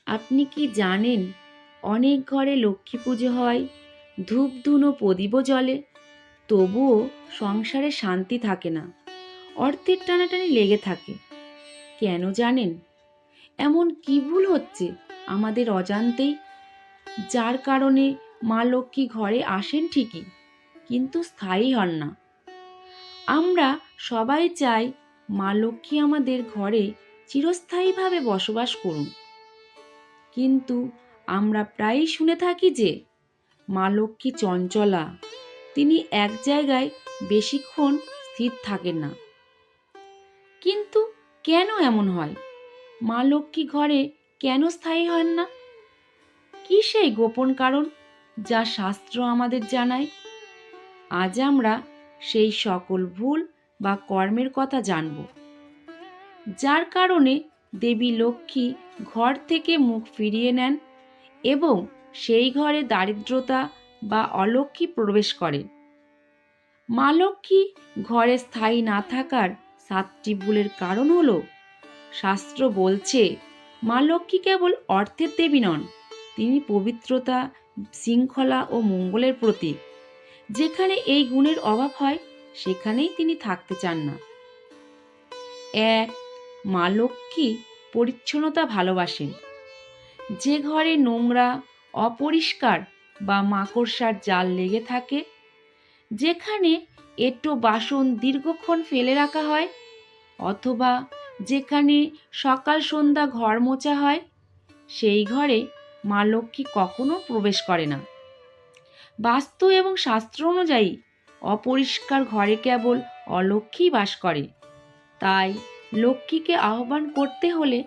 আপনি কি জানেন অনেক ঘরে লক্ষ্মী পুজো হয়, ধূপ ধুনো প্রদীপও জ্বলে, তবুও সংসারে শান্তি থাকে না, অর্থের টানাটানি লেগে থাকে। কেন জানেন? এমন কি ভুল হচ্ছে আমাদের অজান্তেই, যার কারণে মা লক্ষ্মী ঘরে আসেন ঠিকই, কিন্তু স্থায়ী হন না। আমরা সবাই চাই মা লক্ষ্মী আমাদের ঘরে চিরস্থায়ীভাবে বসবাস করুন, কিন্তু আমরা প্রায়ই শুনে থাকি যে মা লক্ষ্মী চঞ্চলা, তিনি এক জায়গায় বেশিক্ষণ স্থির থাকেন না। কিন্তু কেন এমন হয়? মা লক্ষ্মী ঘরে কেন স্থায়ী হন না? কি সেই গোপন কারণ যা শাস্ত্র আমাদের জানায়? আজ আমরা সেই সকল ভুল বা কর্মের কথা জানব, যার কারণে দেবী লক্ষ্মী ঘর থেকে মুখ ফিরিয়ে নেন এবং সেই ঘরে দারিদ্রতা বা অলক্ষ্মী প্রবেশ করে। মা লক্ষ্মী ঘরে স্থায়ী না থাকার 7টি ভুলের কারণ হলো, শাস্ত্র বলছে মা লক্ষ্মী কেবল অর্থের দেবী নন, তিনি পবিত্রতা, শৃঙ্খলা ও মঙ্গলের প্রতীক। যেখানে এই গুণের অভাব হয় সেখানেই তিনি থাকতে চান না। 1. মা লক্ষ্মী পরিচ্ছন্নতা ভালোবাসেন। যে ঘরে নোংরা, অপরিষ্কার বা মাকড়সার জাল লেগে থাকে, যেখানে এঁটো বাসন দীর্ঘক্ষণ ফেলে রাখা হয়, অথবা যেখানে সকাল সন্ধ্যা ঘর মোছা হয়, সেই ঘরে মা লক্ষ্মী কখনো প্রবেশ করে না। বাস্তু এবং শাস্ত্র অনুযায়ী অপরিষ্কার ঘরে কেবল অলক্ষ্মী বাস করে। তাই লক্ষ্মীকে আহ্বান করতে হলে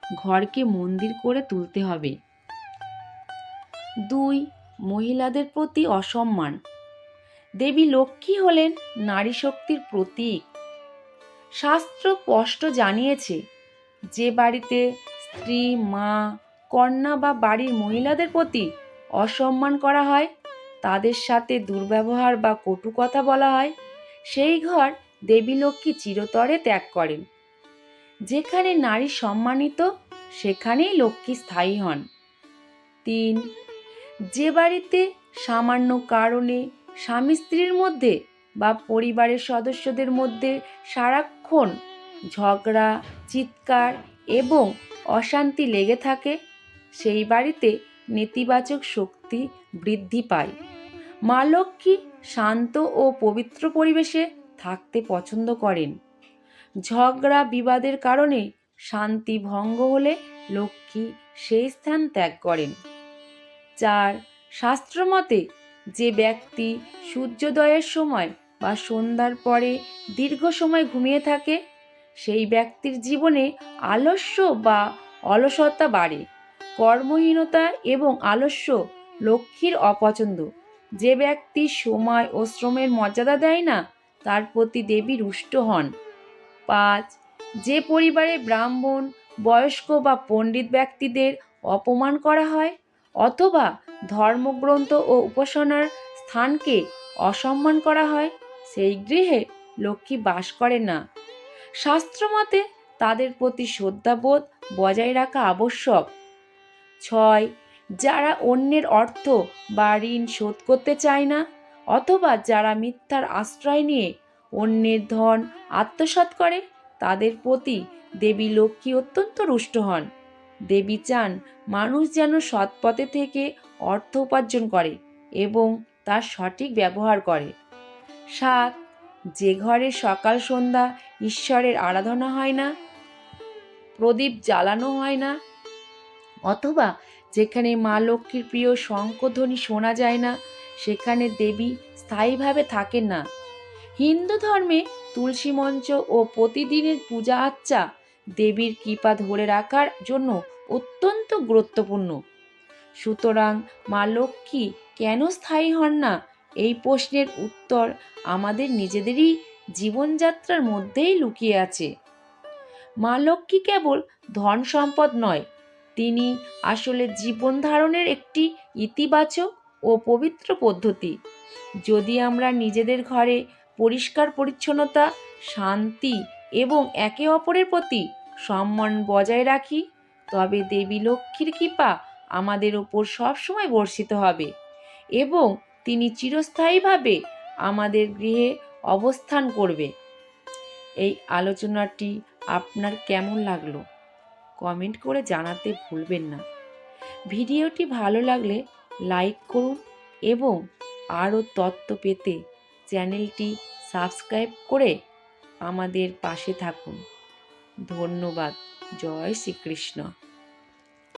ঘরকে মন্দির করে তুলতে হবে। 2. মহিলাদের প্রতি অসম্মান। দেবী লক্ষ্মী হলেন নারী শক্তির প্রতীক। শাস্ত্র স্পষ্ট জানিয়েছে, যে বাড়িতে স্ত্রী, মা, কন্যা বা বাড়ির মহিলাদের প্রতি অসম্মান করা হয়, তাদের সাথে দুর্ব্যবহার বা কটু কথা বলা হয়, সেই ঘর দেবী লক্ষ্মী চিরতরে ত্যাগ করেন। যেখানে নারী সম্মানিত, সেখানেই লক্ষ্মী স্থায়ী হন। 3. যে বাড়িতে সামান্য কারণে স্বামী স্ত্রীর মধ্যে বা পরিবারের সদস্যদের মধ্যে সারাক্ষণ ঝগড়া, চিৎকার এবং অশান্তি লেগে থাকে, সেই বাড়িতে নেতিবাচক শক্তি বৃদ্ধি পায়। মা লক্ষ্মী শান্ত ও পবিত্র পরিবেশে থাকতে পছন্দ করেন। ঝগড়া বিবাদের কারণে শান্তি ভঙ্গ হলে লক্ষ্মী সেই স্থান ত্যাগ করেন। 4. শাস্ত্রমতে যে ব্যক্তি সূর্যোদয়ের সময় বা সন্ধ্যার পরে দীর্ঘ সময় ঘুমিয়ে থাকে, সেই ব্যক্তির জীবনে আলস্য বা অলসতা বাড়ে। কর্মহীনতা এবং আলস্য লক্ষ্মীর অপছন্দ। যে ব্যক্তি সময় ও শ্রমের মর্যাদা দেয় না, তার প্রতি দেবী রুষ্ট হন। 5. যে পরিবারে ব্রাহ্মণ, বয়স্ক বা পণ্ডিত ব্যক্তিদের অপমান করা হয়, অথবা ধর্মগ্রন্থ ও উপাসনার স্থানকে অসম্মান করা হয়, সেই গৃহে লক্ষ্মী বাস করেন না। শাস্ত্রমতে তাদের প্রতি শ্রদ্ধাবোধ বজায় রাখা আবশ্যক। 6. যারা অন্যের অর্থ বা ঋণ শোধ করতে চায় না, অথবা যারা মিথ্যার আশ্রয় নিয়ে অন্যের ধন আত্মসাৎ করে, তাদের প্রতি দেবী লক্ষ্মী অত্যন্ত রুষ্ট হন। দেবী চান মানুষ যেন সৎ পথে থেকে অর্থ উপার্জন করে এবং তার সঠিক ব্যবহার করে। 7. যে ঘরে সকাল সন্ধ্যা ঈশ্বরের আরাধনা হয় না, প্রদীপ জ্বালানো হয় না, অথবা যেখানে মা লক্ষ্মীর প্রিয় শঙ্খধ্বনি শোনা যায় না, সেখানে দেবী স্থায়ীভাবে থাকেন না। হিন্দু ধর্মে তুলসী মঞ্চ ও প্রতিদিনের পূজা আর্চা দেবীর কৃপা ধরে রাখার জন্য অত্যন্ত গুরুত্বপূর্ণ। সুতরাং মা লক্ষ্মী কেন স্থায়ী হন না, এই প্রশ্নের উত্তর আমাদের নিজেদেরই জীবনযাত্রার মধ্যেই লুকিয়ে আছে। মা লক্ষ্মী কেবল ধন সম্পদ নয়, তিনি আসলে জীবন ধারণের একটি ইতিবাচক ও পবিত্র পদ্ধতি। যদি আমরা নিজেদের ঘরে পরিষ্কার পরিচ্ছন্নতা, শান্তি এবং একে অপরের প্রতি সম্মান বজায় রাখি, তবে দেবী লক্ষ্মীর কৃপা আমাদের ওপর সবসময় বর্ষিত হবে এবং তিনি চিরস্থায়ীভাবে আমাদের গৃহে অবস্থান করবে। এই আলোচনাটি আপনার কেমন লাগলো কমেন্ট করে জানাতে ভুলবেন না। ভিডিওটি ভালো লাগলে লাইক করুন এবং আরও তথ্য পেতে চ্যানেলটি সাবস্ক্রাইব করে আমাদের পাশে থাকুন। ধন্যবাদ। জয় শ্রীকৃষ্ণ।